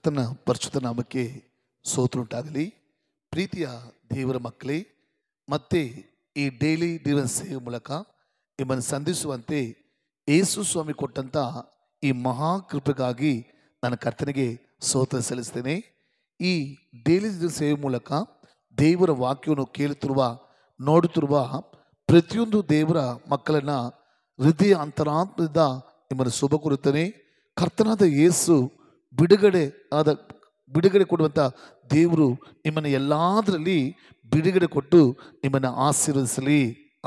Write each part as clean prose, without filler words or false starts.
ಕರ್ತನ ಪರಿಶುದ್ಧ ನಾಮಕ್ಕೆ ಸ್ತೋತ್ರವುಂಟಾಗಲಿ. ಪ್ರೀತಿಯ ದೇವರ ಮಕ್ಕಳೇ, ಮತ್ತೆ ಈ ಡೈಲಿ ಡಿವೈನ್ ಸೇವೆ ಮೂಲಕ ನಿಮ್ಮನ್ನು ಸಂಧಿಸುವಂತೆ ಯೇಸು ಸ್ವಾಮಿ ಕೊಟ್ಟಂಥ ಈ ಮಹಾಕೃಪೆಗಾಗಿ ನಾನು ಕರ್ತನಿಗೆ ಸ್ತೋತ್ರ ಸಲ್ಲಿಸ್ತೇನೆ. ಈ ಡೈಲಿ ಡಿವೈನ್ ಸೇವೆ ಮೂಲಕ ದೇವರ ವಾಕ್ಯವನ್ನು ಕೇಳುತ್ತಿರುವ ನೋಡುತ್ತಿರುವ ಪ್ರತಿಯೊಂದು ದೇವರ ಮಕ್ಕಳನ್ನು ಹೃದಯ ಅಂತರಾತ್ಮದಿಂದ ನಿಮ್ಮನ್ನು ಶುಭ ಕೋರುತ್ತೇನೆ. ಕರ್ತನಾದ ಯೇಸು ಬಿಡುಗಡೆ ಕೊಡುವಂಥ ದೇವರು ನಿಮ್ಮನ್ನು ಎಲ್ಲದರಲ್ಲಿ ಬಿಡುಗಡೆ ಕೊಟ್ಟು ನಿಮ್ಮನ್ನು ಆಶೀರ್ವದಿಸಲಿ.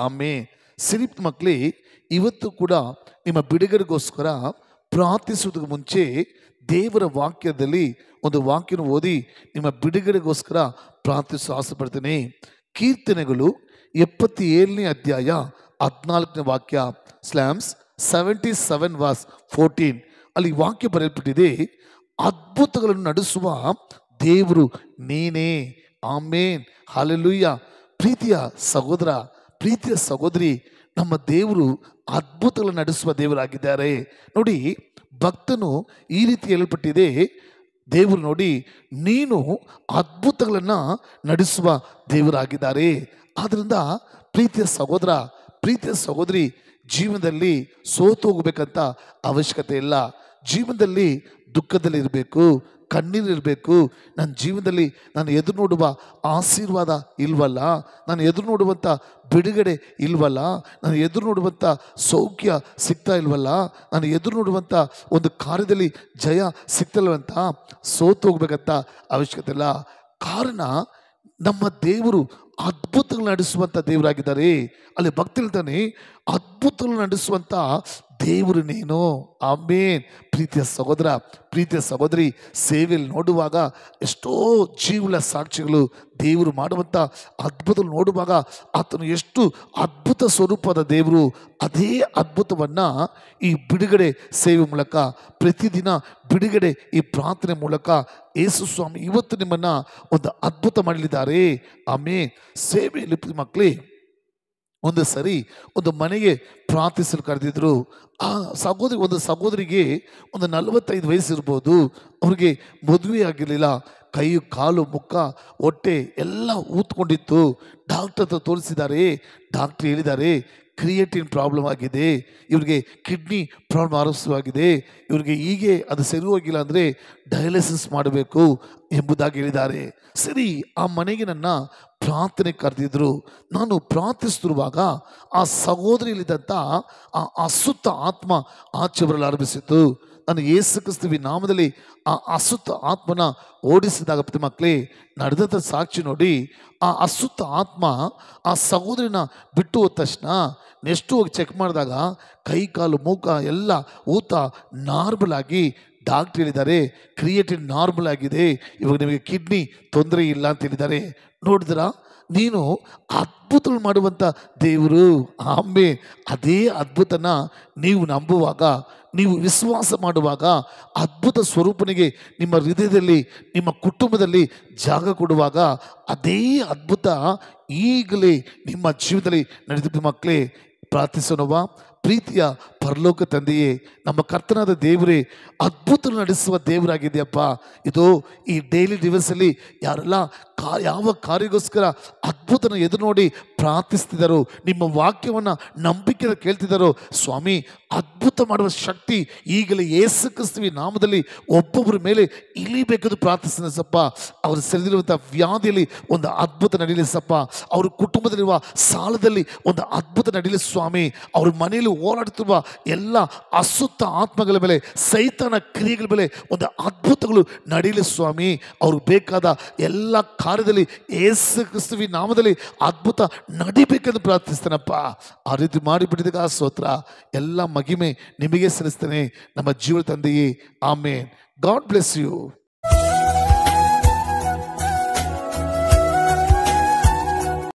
ಆಮೇಲೆ ಸಿರಿಪ್ ಮಕ್ಕಳೇ, ಇವತ್ತು ಕೂಡ ನಿಮ್ಮ ಬಿಡುಗಡೆಗೋಸ್ಕರ ಪ್ರಾರ್ಥಿಸುವುದಕ್ಕೆ ಮುಂಚೆ ದೇವರ ವಾಕ್ಯದಲ್ಲಿ ಒಂದು ವಾಕ್ಯನ ಓದಿ ನಿಮ್ಮ ಬಿಡುಗಡೆಗೋಸ್ಕರ ಪ್ರಾರ್ಥಿಸಲು ಆಸೆಪಡ್ತೇನೆ. ಕೀರ್ತನೆಗಳು 77ನೇ ಅಧ್ಯಾಯ 14ನೇ ವಾಕ್ಯ ಸ್ಲ್ಯಾಮ್ಸ್ 77:14 ಅಲ್ಲಿ ವಾಕ್ಯ ಬರೆಯಲ್ಪಟ್ಟಿದೆ, ಅದ್ಭುತಗಳನ್ನು ನಡೆಸುವ ದೇವರು ನೀನೇ. ಆಮೇನ್, ಹಲ್ಲೆಲೂಯಾ. ಪ್ರೀತಿಯ ಸಹೋದರ, ಪ್ರೀತಿಯ ಸಹೋದರಿ, ನಮ್ಮ ದೇವರು ಅದ್ಭುತಗಳನ್ನು ನಡೆಸುವ ದೇವರಾಗಿದ್ದಾರೆ. ನೋಡಿ, ಭಕ್ತನು ಈ ರೀತಿ ಹೇಳಲ್ಪಟ್ಟಿದೆ, ದೇವರು ನೋಡಿ ನೀನು ಅದ್ಭುತಗಳನ್ನು ನಡೆಸುವ ದೇವರಾಗಿದ್ದಾರೆ. ಆದ್ದರಿಂದ ಪ್ರೀತಿಯ ಸಹೋದರ, ಪ್ರೀತಿಯ ಸಹೋದರಿ, ಜೀವನದಲ್ಲಿ ಸೋತು ಹೋಗಬೇಕಂತ ಅವಶ್ಯಕತೆ ಇಲ್ಲ. ಜೀವನದಲ್ಲಿ ದುಃಖದಲ್ಲಿ ಇರಬೇಕು, ಕಣ್ಣೀರಿರಬೇಕು. ನನ್ನ ಜೀವನದಲ್ಲಿ ನಾನು ಎದುರು ನೋಡುವ ಆಶೀರ್ವಾದ ಇಲ್ವಲ್ಲ, ನಾನು ಎದುರು ನೋಡುವಂಥ ಬಿಡುಗಡೆ ಇಲ್ವಲ್ಲ, ನಾನು ಎದುರು ನೋಡುವಂಥ ಸೌಖ್ಯ ಸಿಗ್ತಾ ಇಲ್ವಲ್ಲ, ನಾನು ಎದುರು ನೋಡುವಂಥ ಒಂದು ಕಾರ್ಯದಲ್ಲಿ ಜಯ ಸಿಗ್ತಲ್ವಂತ ಸೋತು ಹೋಗ್ಬೇಕಂತ ಅವಶ್ಯಕತೆ ಇಲ್ಲ. ಕಾರಣ ನಮ್ಮ ದೇವರು ಅದ್ಭುತಗಳು ನಡೆಸುವಂಥ ದೇವರಾಗಿದ್ದಾರೆ. ಅಲ್ಲಿ ಭಕ್ತಿ ಹೇಳ್ತಾನೆ, ಅದ್ಭುತಗಳು ನಡೆಸುವಂಥ ದೇವರು ನೀನು. ಆಮೇನ್. ಪ್ರೀತಿಯ ಸಹೋದರ, ಪ್ರೀತಿಯ ಸಹೋದರಿ, ಸೇವೆಯಲ್ಲಿ ನೋಡುವಾಗ ಎಷ್ಟೋ ಜೀವನ ಸಾಕ್ಷಿಗಳು ದೇವರು ಮಾಡುವಂಥ ಅದ್ಭುತಗಳು ನೋಡುವಾಗ ಆತನು ಎಷ್ಟು ಅದ್ಭುತ ಸ್ವರೂಪದ ದೇವರು. ಅದೇ ಅದ್ಭುತವನ್ನು ಈ ಬಿಡುಗಡೆ ಸೇವೆ ಮೂಲಕ, ಪ್ರತಿದಿನ ಬಿಡುಗಡೆ ಈ ಪ್ರಾರ್ಥನೆ ಮೂಲಕ ಯೇಸು ಸ್ವಾಮಿ ಇವತ್ತು ನಿಮ್ಮನ್ನು ಒಂದು ಅದ್ಭುತ ಮಾಡಲಿದ್ದಾರೆ. ಆಮೇನ್. ಸೇವೆಯಲ್ಲಿ ಮಕ್ಕಳೇ, ಒಂದು ಸರಿ ಒಂದು ಮನೆಗೆ ಪ್ರಾರ್ಥಿಸಲು ಕರೆದಿದ್ರು. ಆ ಒಂದು ಸಹೋದರಿಗೆ ಒಂದು 45 ವಯಸ್ಸು ಇರ್ಬೋದು. ಅವ್ರಿಗೆ ಮದುವೆ ಆಗಿರಲಿಲ್ಲ. ಕೈ, ಕಾಲು, ಮುಖ, ಹೊಟ್ಟೆ ಎಲ್ಲ ಊದ್ಕೊಂಡಿತ್ತು. ಡಾಕ್ಟರ್ ಹತ್ರ ತೋರಿಸಿದ್ದಾರೆ. ಡಾಕ್ಟ್ರ್ ಹೇಳಿದ್ದಾರೆ, ಕ್ರಿಯೇಟಿನ್ ಪ್ರಾಬ್ಲಮ್ ಆಗಿದೆ, ಇವ್ರಿಗೆ ಕಿಡ್ನಿ ಪ್ರಾಬ್ಲಮ್ ಆರಂಭವಾಗಿದೆ, ಇವ್ರಿಗೆ ಹೀಗೆ ಅದು ಸರಿ ಹೋಗಿಲ್ಲ ಅಂದರೆ ಡಯಾಲಿಸಿಸ್ ಮಾಡಬೇಕು ಎಂಬುದಾಗಿ ಹೇಳಿದ್ದಾರೆ. ಸರಿ, ಆ ಮನೆಗೆ ನನ್ನ ಪ್ರಾರ್ಥನೆ ಕರೆದಿದ್ರು. ನಾನು ಪ್ರಾರ್ಥಿಸ್ತಿರುವಾಗ ಆ ಸಹೋದರಿಯಲ್ಲಿದ್ದಂಥ ಆ ಅಸುತ್ತ ಆತ್ಮ ಆಚೆ ಬರಲು ಆರಂಭಿಸಿತು. ನಾನು ಯೇಸು ಕ್ರಿಸ್ತುವಿನ ನಾಮದಲ್ಲಿ ಆ ಅಸುತ್ತ ಆತ್ಮನ ಓಡಿಸಿದಾಗ ಮಕ್ಕಳೇ, ನಡೆದಂಥ ಸಾಕ್ಷಿ ನೋಡಿ, ಆ ಅಸುತ್ತ ಆತ್ಮ ಆ ಸಹೋದರಿನ ಬಿಟ್ಟು ಹೋದ ತಕ್ಷಣ ನೆಕ್ಸ್ಟ್ ಹೋಗಿ ಚೆಕ್ ಮಾಡಿದಾಗ ಕೈ, ಕಾಲು, ಮೂಕ ಎಲ್ಲ ಊತ ನಾರ್ಮಲ್ ಆಗಿ ಡಾಕ್ಟ್ರ್ ಹೇಳಿದ್ದಾರೆ ಕ್ರಿಯೇಟಿನ್ ನಾರ್ಮಲ್ ಆಗಿದೆ, ಇವಾಗ ನಿಮಗೆ ಕಿಡ್ನಿ ತೊಂದರೆ ಇಲ್ಲ ಅಂತ ಹೇಳಿದ್ದಾರೆ. ನೋಡಿದ್ರ, ನೀನು ಅದ್ಭುತ ಮಾಡುವಂಥ ದೇವರು. ಆಮೇಲೆ ಅದೇ ಅದ್ಭುತನ ನೀವು ನಂಬುವಾಗ, ನೀವು ವಿಶ್ವಾಸ ಮಾಡುವಾಗ, ಅದ್ಭುತ ಸ್ವರೂಪನಿಗೆ ನಿಮ್ಮ ಹೃದಯದಲ್ಲಿ, ನಿಮ್ಮ ಕುಟುಂಬದಲ್ಲಿ ಜಾಗ ಕೊಡುವಾಗ ಅದೇ ಅದ್ಭುತ ಈಗಲೇ ನಿಮ್ಮ ಜೀವನದಲ್ಲಿ ನಡೆದಿದ್ದ ಮಕ್ಕಳೇ. ಪ್ರಾರ್ಥಿಸೋಣವಾ? ಪ್ರೀತಿಯ ಪರಲೋಕ ತಂದೆಯೇ, ನಮ್ಮ ಕರ್ತನಾದ ದೇವರೇ, ಅದ್ಭುತ ನಡೆಸುವ ದೇವರಾಗಿದೆಯಪ್ಪ. ಇದು ಈ ಡೈಲಿ ಡಿವೈಸಲ್ಲಿ ಯಾರೆಲ್ಲ ಯಾವ ಕಾರ್ಯಕ್ಕೋಸ್ಕರ ಅದ್ಭುತನ ಎದುರು ನೋಡಿ ಪ್ರಾರ್ಥಿಸ್ತಿದ್ದಾರೋ, ನಿಮ್ಮ ವಾಕ್ಯವನ್ನು ನಂಬಿಕೆಯಿಂದ ಕೇಳ್ತಿದ್ದಾರೋ, ಸ್ವಾಮಿ ಅದ್ಭುತ ಮಾಡುವ ಶಕ್ತಿ ಈಗಲೇ ಯೇಸು ಕ್ರಿಸ್ತುವಿನ ನಾಮದಲ್ಲಿ ಒಬ್ಬೊಬ್ಬರ ಮೇಲೆ ಇಳಿಬೇಕೆಂದು ಪ್ರಾರ್ಥಿಸ್ತೀನಿ ಸಪ್ಪ. ಅವರು ಸೆಳೆದಿರುವಂಥ ವ್ಯಾಧಿಯಲ್ಲಿ ಒಂದು ಅದ್ಭುತ ನಡೀಲಿ ಸಪ್ಪ. ಅವ್ರ ಕುಟುಂಬದಲ್ಲಿರುವ ಸಾಲದಲ್ಲಿ ಒಂದು ಅದ್ಭುತ ನಡೀಲಿ ಸ್ವಾಮಿ. ಅವ್ರ ಮನೆಯಲ್ಲಿ ಹೋರಾಡುತ್ತಿರುವ ಎಲ್ಲ ಅಸುತ್ತ ಆತ್ಮಗಳ ಮೇಲೆ, ಸೈತಾನ ಕ್ರಿಯೆಗಳ ಮೇಲೆ ಒಂದು ಅದ್ಭುತಗಳು ನಡೀಲಿ ಸ್ವಾಮಿ. ಅವ್ರಿಗೆ ಬೇಕಾದ ಎಲ್ಲ ಕಾರ್ಯದಲ್ಲಿ ಯೇಸು ಕ್ರಿಸ್ತುವಿನ ನಾಮದಲ್ಲಿ ಅದ್ಭುತ ನಡಿಬೇಕೆಂದು ಪ್ರಾರ್ಥಿಸ್ತೇನಪ್ಪ. ಆ ರೀತಿ ಮಾಡಿಬಿಟ್ಟಿದಾಗ ಸ್ತೋತ್ರ. ಎಲ್ಲ ಮಹಿಮೆ ನಿಮಗೆ ಸಲ್ಲಿಸ್ತೇನೆ ನಮ್ಮ ಜೀವ ತಂದೆಯೇ. ಆಮೇನ್. God bless you.